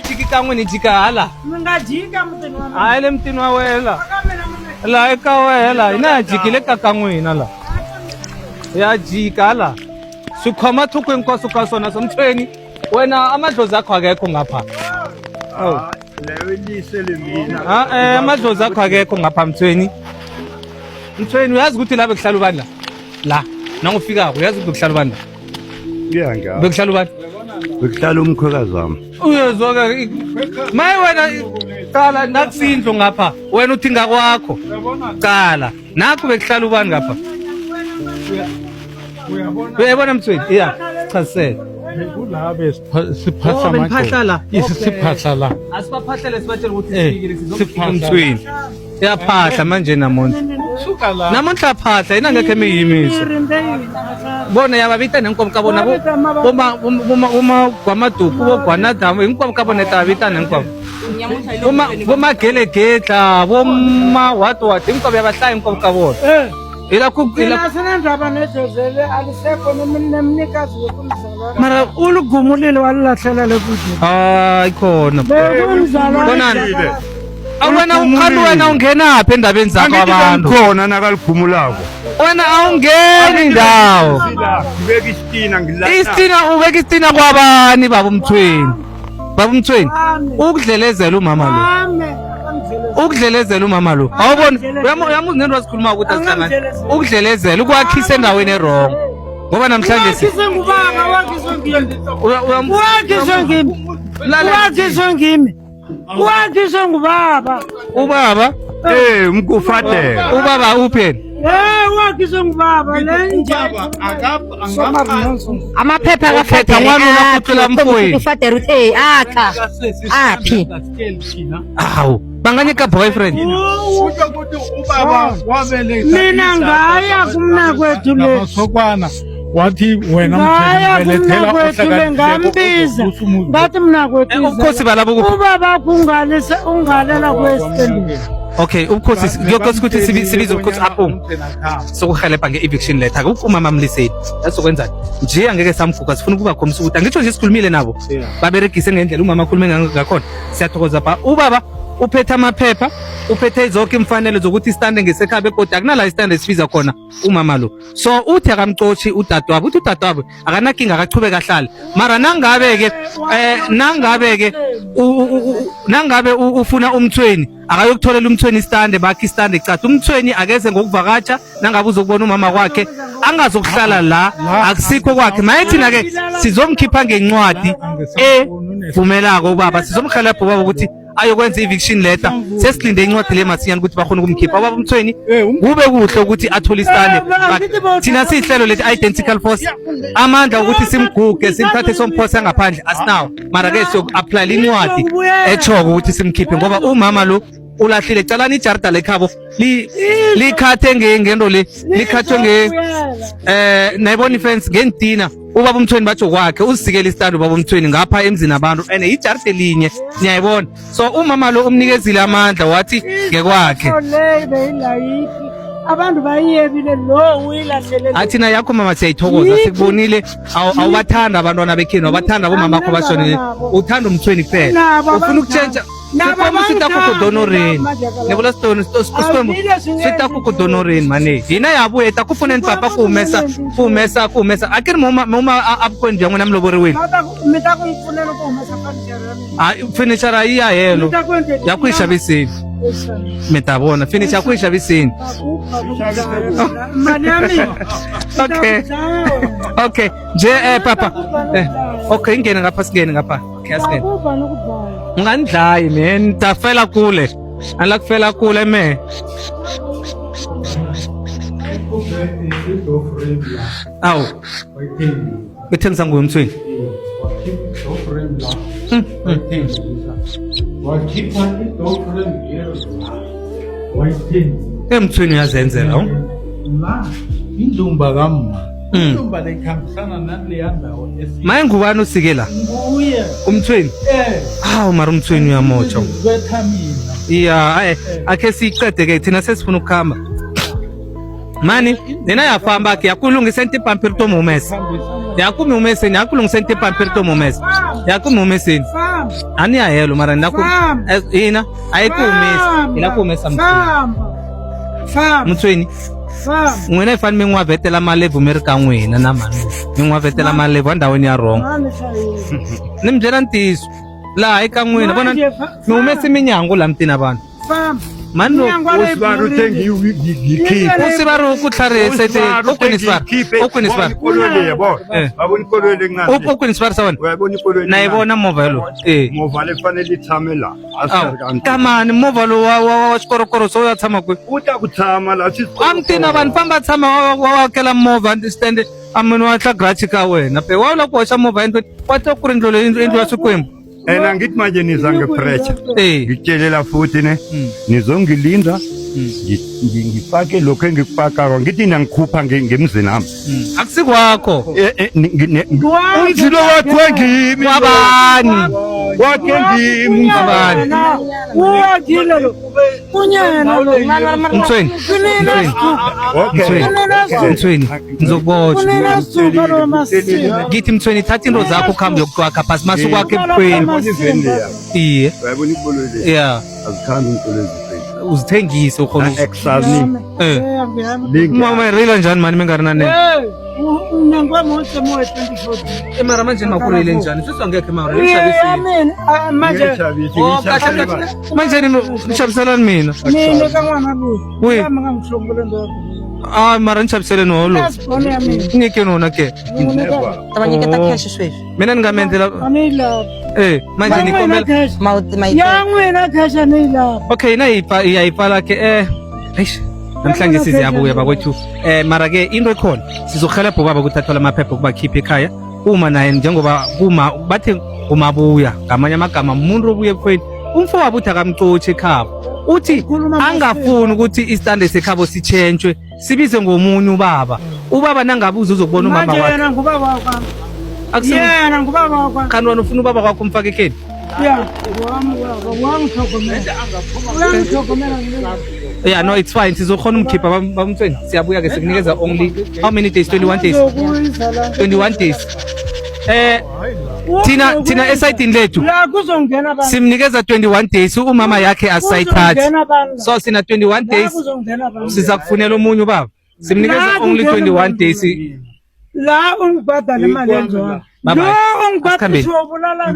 Jiki kan'we ni jika hala. Hayi le mtini wa wena. La eka wena ina jikile ka kan'wina la. Ya jika la. Sikhoma thuku inkosi ka sona somthweni. Wena amadlozi akho akekho ngapha. Oh. Leyo ilise lemina. Amadlozi akho akekho ngapha mthweni. Mthweni uyazi ukuthi la bekuhlala ubani la? La. Nangufika uyazi ukuthi bekuhlala ubani la? Uyanga. Bekuhlala ubani? Bekuhlala umkhwekazi wami. Uyezwa maye wena qala nakusindlu ngapha wena uthi ngakwakho qala nakho bekuhlala ubani ngapha uyabona mthweni iya chasela kulabe siphatha amaphahla siphatha la asiphahlele sibatshela ukuthi sifikile sizofika mthweni yaphahla manje namuntu suka la namuntu aphahla ina ngeke emiyimisa bona yababita nenkomo ka bona boma kwamaduku bogwanadamu inkomo ka bona tabita nenkomo boma gelegetla boma what inkomo yabahlaya inkomo ka bona ila senendaba nejozele alisekho nemnikazi wokumzala mara ulugumulile walilahlela lekude hayi khona bonani awena uqhalu wena ungena apha endabeni zakho abantu khona nakaliphumulako wena awungeni indawo ngibeka isitina isitina ubeka isitina kwabani baba umthweni ukudlelezela umama lo ukudlelezela umama lo awubona uyamuzi nento wasikhuluma ukuthi asihlangane ukudlelezela ukwakhisa endaweni errong ngoba namhlanje wakhiswe ngubaba ubaba mkufadela ubaba upheni wakhiswe ngubaba amaphepha akafetha ngwana unafuthela mfowethu ufadela uthi akha aphi awu banganyeka boyfriend mina ngaya kumnakwethu masokwana wathi wena mthethela ngambiza bathi mnakwethu ukhosi balabo ubaba ungalela kwesitendeni okay ubukhosi ngiyokhosi ukuthi sibize ubukhosi apho sokuhelebha nge-eviction letter umama mliseni yasokwenza nje angeke samguga sifuna ukuba khomisa ukuthi angitsho nje sikhulumile nabo baberegise ngendlela umama akhulume ngakhona siyathokoza ba ubaba uphethe amaphepha uphethe zonke imfanelo zokuthi istande ngesekhaya begodwa akunala istande sifiza khona umama lo so uthi akamcoshi udadewabo uthi udadewabo akanakinga akachubeka kahlale mara nangabe ufuna umthweni akayokutholela umthweni istande bakhe istande ecatha umthweni akeze ngokuvakatsha nangabe uzokubona umama kwakhe angazokuhlala la akusikho kwakhe maye thina ke sizomkhipha ngencwadi evumelako ubaba sizomhelebha ubaba ukuthi ayokwenza eviction letter sesilinde incwadi le masinyane ukuthi bakhona ukumkhipha ubaba umthweni kube kuhle ukuthi athole istande thina sihlelo leti identical force amandla ukuthi simguge simthathe somphosa ngaphandle asinawo mara ke siyoku-apply incwadi echoko ukuthi simkhiphe ngoba umama lo ulahlile calani ijarda lekhabo likhathe ngento le likhathwe nayibona ifence ngentina ubaba umthweni batsho kwakhe uzisikele istandi ubaba umthweni ngapha emzini abantu and ijarda elinye niyayibona so umama lo umnikezile amandla wathi ngekwakhe abantu bayiyebile lo uyilahlele athina yakho mama siyayithokoza sikubonile awubathanda abantwana bekhini awubathanda bomama akho bashonile uthanda umthweni kuphela ufuna ukutshentsha sikwembu sitakukudonorini nebola sikwembu sitakukudonorini mane hina yabuye takufuneni papa kumesa akiri muma apukweni bya n'wina mlovoriwile finichara yi ya helo ya ku yi xaviseni mi ta vona finish ya ku yi xaviseni okay nje papa okay ingene ngapha singene ngapha unganidlayi man tafela kule ala kufela kule me awu bethengisa nguye umthweni emthweni uyazenzela indumba kamma indumba lekhambisana naleya ndawo maye ngubani usike la umthweni hawu mara umthweni uyamotsha iya akhe siyiqede ke thina sesifuna ukuhamba mani nina yafamba ke yakulungisa into ipampiri tomumesa yakumi umeseni yakulungiseni tipampiri to mumesa yakumi umeseni ani ya helo mara ndaku ina ayikumesa ila kumesa Mutsweni n'wina hi fane mi n'wi vetela malevu mi ri ka n'wina na mani mi n'wi vetela malevu endhawini ya wrong ni mi byela ntiyiso laha eka n'wina vona mi humesi minyangu laha mitina vanhu mani usivari ku tlharihise ukwinisivara sawona na yi vona movha lowu movha leyi fanele yi tshame laha kamani movha lowu wa xikorokoro so ya tshama kwihi wu ta ku tshama laha a mitina vanhu famba tshama wa hakela movha understand a munhu wa tla grachi ka wena pe wa lava ku hoxa movha endlweni wa tiva ku ri ndlo leyi endliwa swikwembu ena angithi manje nizange pressure ngitshelela futhi ne nizongilinda ngifake lokho engikupakako ngithi nangikhupha ngemzini ami akusikwakho umzilo wakho ngimi wabani wakhe ngimi wabani uwakile lo kunyena lo Mthweni Mthweni kunina suka lo masina ngithi Mthweni thatha into zakho ukhambe yokuqwakha phasi masuku wakhe ebukhweni iye uyabona ikolo le yeah azikhambi inkolo ezifeni uzithengise ukhona exalni mama rila njani mani mingari na nene unangwa monse mo 24 mara manje makurele njani sisongeke mara manje manje nishabiselani mina mina ka n'wana loyi Oui. kama nga mhlongole ndo mara nishabiseleni holo passport ya mina nyike nona ke Tava nyiketa cash sweswi. mina ni nga mi endlela anila manje ni kombela ya n'wina cash anila okay na ya ipala ke eish namhlanje siziyabuya bakwethu mara ke into ekhona sizohelebha ubaba ukuthi athole amaphepha okubakhipha ekhaya uma naye njengoba kuma bathe umabuya ngamanye amagama umuntu obuye ebukhweni umfo wabo uthi akamcotshe ekhabo uthi angafuni ukuthi isitande sekhabo sitshentshwe sibize ngomunye ubaba nangabuza uzokubona umama wakhe yena ngubaba wakho yena ngubaba wakho kanti wena ufuna ubaba wakho umfake ekheni ya wangithokomela yeah no it's fine sizokhona umkhipha bamthweni siyabuya ke sikunikeza only how many days 21 days 21 days thina esayidini lethu la kuzongena abantu simnikeza 21 days umama yakhe asayithatha so sina 21 days kuzongena abantu siza kufunela omunye ubaba simnikeza only 21 days la ungibhadala imali enjalo Bye bye. lo ungibhadala Asikhambeni. shobulala